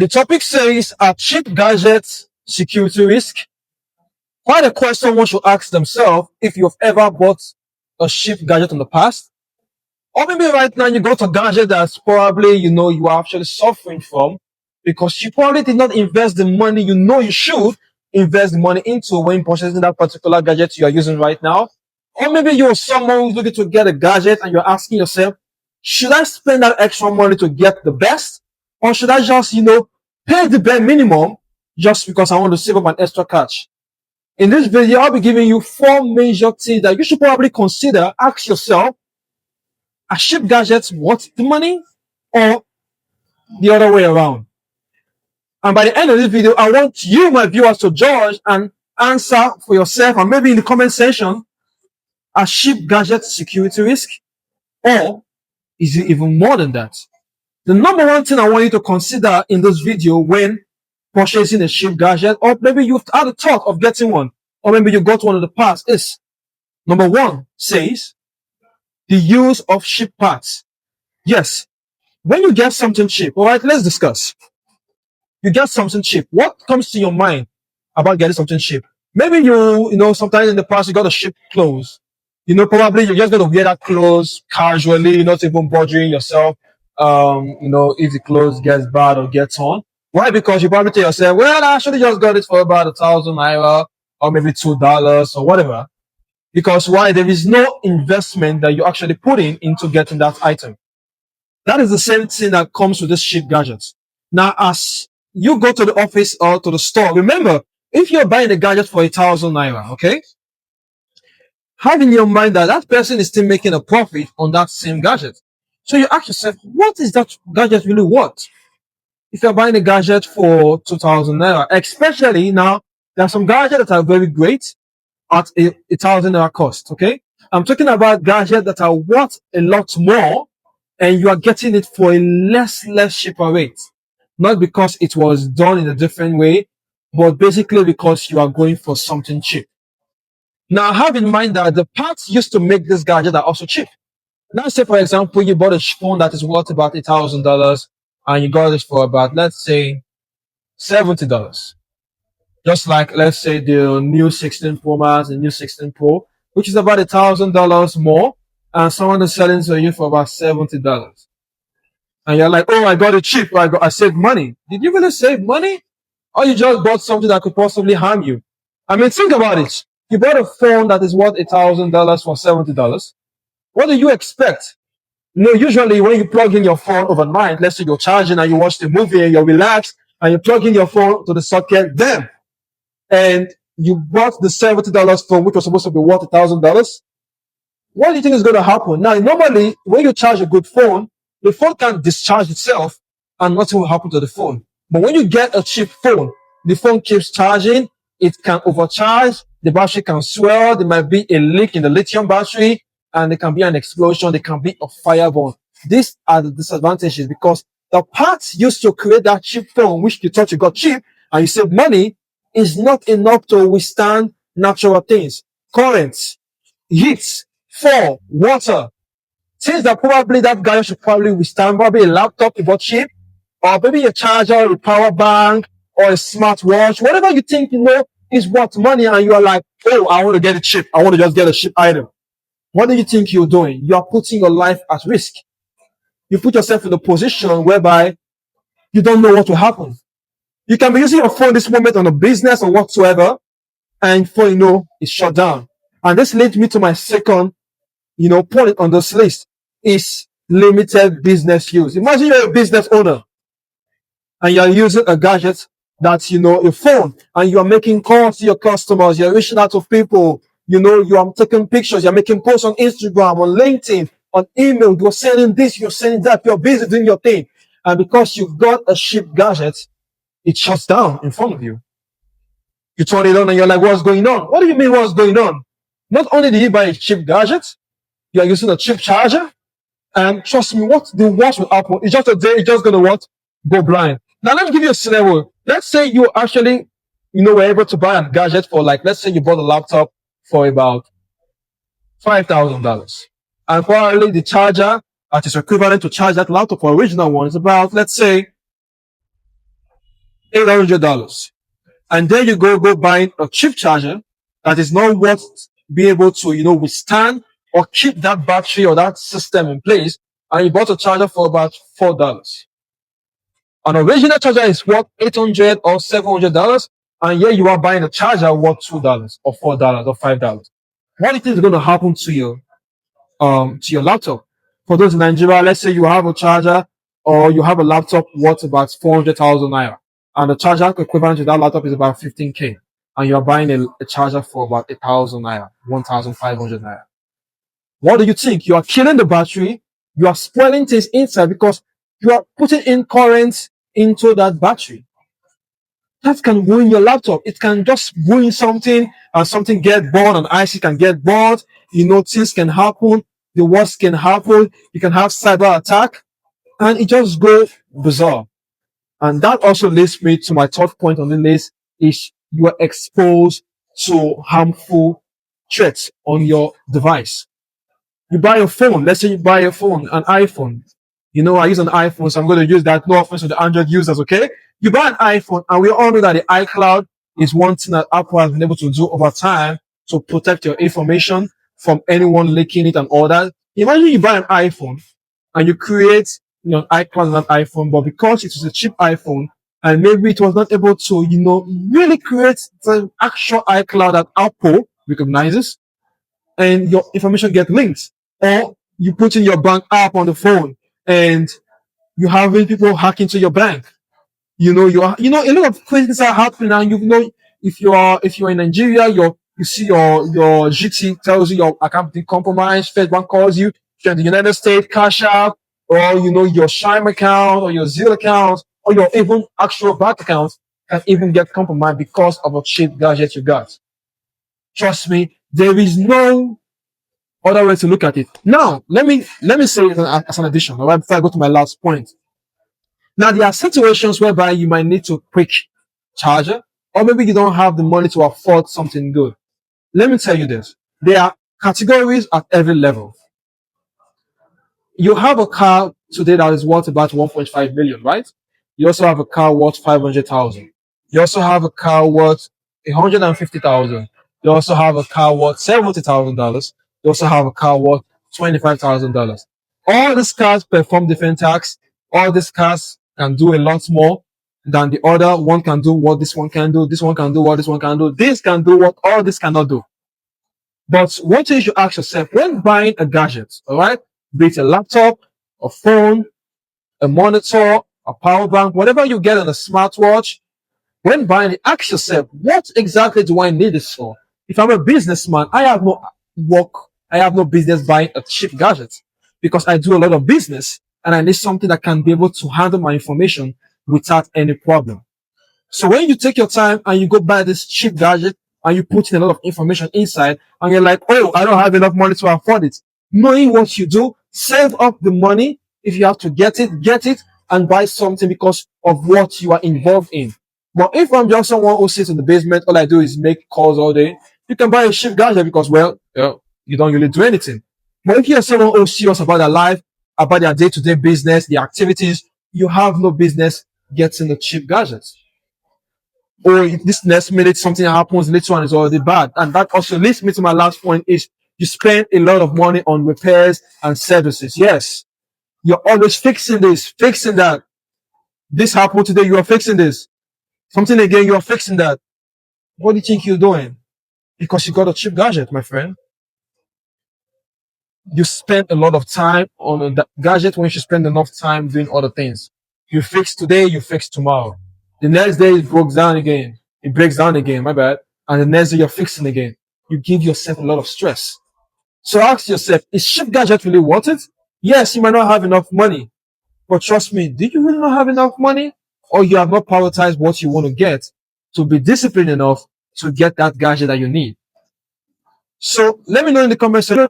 The topic says, are cheap gadgets security risk? Quite a question one should ask themselves if you've ever bought a cheap gadget in the past. Or maybe right now you got a gadget that's probably, you are actually suffering from because you probably did not invest the money you should invest the money into when purchasing that particular gadget you are using right now. Or maybe you're someone who's looking to get a gadget and you're asking yourself, should I spend that extra money to get the best? Or should I just, pay the bare minimum just because I want to save up an extra cash? In this video, I'll be giving you 4 major things that you should probably consider. Ask yourself, are cheap gadgets worth the money or the other way around? And by the end of this video, I want you, my viewers, to judge and answer for yourself, and maybe in the comment section, are cheap gadgets security risk? Or is it even more than that? The number one thing I want you to consider in this video when purchasing a cheap gadget, or maybe you've had a thought of getting one, or maybe you got one in the past, is number one says the use of cheap parts. Yes, when you get something cheap, all right, let's discuss. You get something cheap. What comes to your mind about getting something cheap? Maybe sometimes in the past you got a cheap clothes. Probably you're just going to wear that clothes casually, not even bothering yourself. If the clothes gets bad or gets torn. Why? Because you probably tell yourself, well, I actually just got it for about 1,000 naira or maybe $2 or whatever. Because why? There is no investment that you actually put into getting that item. That is the same thing that comes with these cheap gadgets. Now, as you go to the office or to the store, remember, if you're buying a gadget for 1,000 naira, okay, have in your mind that that person is still making a profit on that same gadget. So you ask yourself, what is that gadget really worth? If you're buying a gadget for 2,000 naira, especially now, there are some gadgets that are very great at 1,000 naira cost, okay? I'm talking about gadgets that are worth a lot more, and you are getting it for a less cheaper rate. Not because it was done in a different way, but basically because you are going for something cheap. Now, have in mind that the parts used to make this gadget are also cheap. Now, say, for example, you bought a phone that is worth about $1,000 and you got it for about, let's say, $70. Just like, let's say, the new 16 Pro Max and new 16 Pro, which is about $1,000 more, and someone is selling to you for about $70. And you're like, oh, I got it cheap. I saved money. Did you really save money? Or you just bought something that could possibly harm you? I mean, think about it. You bought a phone that is worth $1,000 for $70. What do you expect? Usually when you plug in your phone overnight, let's say you're charging and you watch the movie and you're relaxed and you plug in your phone to the socket, then, and you bought the $70 phone, which was supposed to be worth $1,000. What do you think is going to happen? Now, normally when you charge a good phone, the phone can discharge itself and nothing will happen to the phone. But when you get a cheap phone, the phone keeps charging, it can overcharge, the battery can swell, there might be a leak in the lithium battery, and there can be an explosion, there can be a fireborn. These are the disadvantages because the parts used to create that cheap phone, which you thought you got cheap and you save money, is not enough to withstand natural things. Currents, heat, fall, water. Things that probably that guy should probably withstand, probably a laptop you bought cheap, or maybe a charger, a power bank, or a smartwatch, whatever you think is worth money, and you are like, oh, I want to get it cheap. I want to just get a cheap item. What do you think you're doing? You are putting your life at risk. You put yourself in a position whereby you don't know what will happen. You can be using your phone this moment on a business or whatsoever, and before you know, it's shut down. And this leads me to my second, point on this list is limited business use. Imagine you're a business owner and you're using a gadget that's, your phone, and you're making calls to your customers, you're reaching out to people, you are taking pictures, you're making posts on Instagram, on LinkedIn, on email, you're sending this, you're sending that, you're busy doing your thing. And because you've got a cheap gadget, it shuts down in front of you. You turn it on and you're like, what's going on? What do you mean what's going on? Not only did you buy a cheap gadget, you are using a cheap charger, and trust me, what the worst will happen is just a day, it's just going to go blind. Now, let me give you a scenario. Let's say you actually, were able to buy a gadget for, like, let's say you bought a laptop for about $5,000. And probably the charger that is equivalent to charge that laptop for original one is about, let's say, $800. And then you go buying a cheap charger that is not worth be able to, withstand or keep that battery or that system in place. And you bought a charger for about $4. An original charger is worth $800 or $700, and here you are buying a charger worth $2 or $4 or $5. What do you think is going to happen to your laptop? For those in Nigeria, let's say you have a charger or you have a laptop worth about 400,000 naira, and the charger equivalent to that laptop is about 15k, and you are buying a charger for about 1,000 naira, 1,500 naira. What do you think? You are killing the battery. You are spoiling things inside because you are putting in current into that battery. That can ruin your laptop. It can just ruin something, and something get bored, and IC can get bored. Things can happen. The worst can happen. You can have cyber attack, and it just go bizarre. And that also leads me to my third point on the list: is you are exposed to harmful threats on your device. You buy a phone. Let's say you buy a phone, an iPhone. I use an iPhone, so I'm going to use that. No offense to the Android users, okay? You buy an iPhone, and we all know that the iCloud is one thing that Apple has been able to do over time to protect your information from anyone leaking it and all that. Imagine you buy an iPhone and you create, an iCloud on an iPhone, but because it was a cheap iPhone and maybe it was not able to, really create the actual iCloud that Apple recognizes, and your information get linked, or you put in your bank app on the phone and you having people hack into your bank. A lot of crazy things are happening, and if you're in Nigeria, you see your GT tells you your account been compromised. First Bank calls you. If you're in the United States, Cash App, or your Shime account or your Zelle account or your even actual bank account can even get compromised because of a cheap gadget you got. Trust me, there is no other way to look at it. Now, let me say it as an addition, all right, before I go to my last point. Now, there are situations whereby you might need to quick charger, or maybe you don't have the money to afford something good. Let me tell you this. There are categories at every level. You have a car today that is worth about 1.5 million, right? You also have a car worth 500,000. You also have a car worth 150,000. You also have a car worth $70,000. You also have a car worth $25,000. All these cars perform different tasks. All these cars can do a lot more than the other. One can do what this one can do. This one can do what this one can do. This can do what all this cannot do. But one thing you should ask yourself when buying a gadget, all right, be it a laptop, a phone, a monitor, a power bank, whatever you get on a smartwatch, when buying it, ask yourself, what exactly do I need this for? If I'm a businessman, I have no business buying a cheap gadget because I do a lot of business and I need something that can be able to handle my information without any problem. So when you take your time and you go buy this cheap gadget and you put in a lot of information inside and you're like, oh, I don't have enough money to afford it. Knowing what you do, save up the money. If you have to get it and buy something because of what you are involved in. But if I'm just someone who sits in the basement, all I do is make calls all day, you can buy a cheap gadget because, you don't really do anything. But if you're someone who's serious about their life, about their day-to-day business, the activities, you have no business getting a cheap gadget. Or if this next minute something happens, later on is already bad. And that also leads me to my last point is you spend a lot of money on repairs and services. Yes. You're always fixing this, fixing that. This happened today, you are fixing this. Something again, you are fixing that. What do you think you're doing? Because you got a cheap gadget, my friend. You spend a lot of time on a gadget when you should spend enough time doing other things. You fix today, you fix tomorrow. The next day it breaks down again. It breaks down again, my bad. And the next day you're fixing again. You give yourself a lot of stress. So ask yourself, is cheap gadget really worth it? Yes, you might not have enough money. But trust me, do you really not have enough money? Or you have not prioritized what you want to get to be disciplined enough to get that gadget that you need? So let me know in the comments section.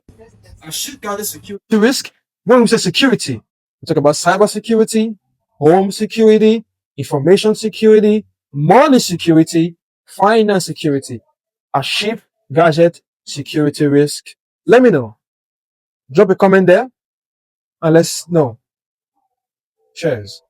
I should guard the security risk. When we say security, we talk about cyber security, home security, information security, money security, finance security, a cheap gadget security risk. Let me know. Drop a comment there and let's know. Cheers.